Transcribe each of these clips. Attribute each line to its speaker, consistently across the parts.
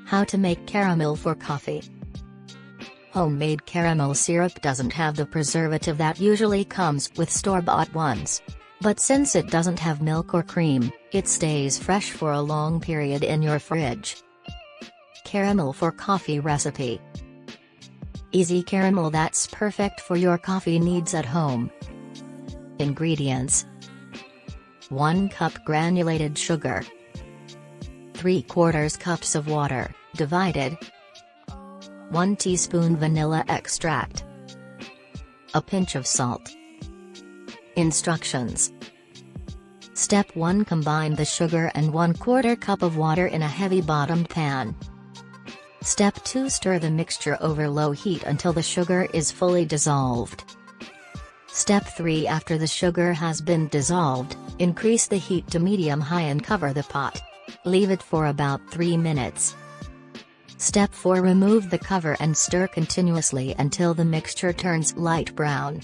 Speaker 1: How to make caramel for coffee. Homemade caramel syrup doesn't have the preservative that usually comes with store-bought ones. But since it doesn't have milk or cream, it stays fresh for a long period in your fridge. Caramel for coffee recipe. Easy caramel that's perfect for your coffee needs at home. Ingredients: 1 cup granulated sugar, 3/4 cups of water, divided, 1 teaspoon vanilla extract, a pinch of salt. Instructions. Step 1: Combine the sugar and 1/4 cup of water in a heavy-bottomed pan. Step 2: Stir the mixture over low heat until the sugar is fully dissolved. Step 3: After the sugar has been dissolved, increase the heat to medium-high and cover the pot. Leave it for about 3 minutes. Step 4: Remove the cover and stir continuously until the mixture turns light brown.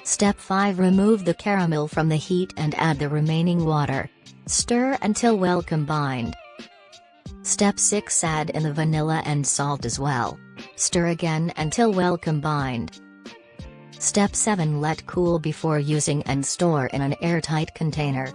Speaker 1: Step 5: Remove the caramel from the heat and add the remaining water. Stir until well combined. Step 6: Add in the vanilla and salt as well. Stir again until well combined. Step 7: Let cool before using and store in an airtight container.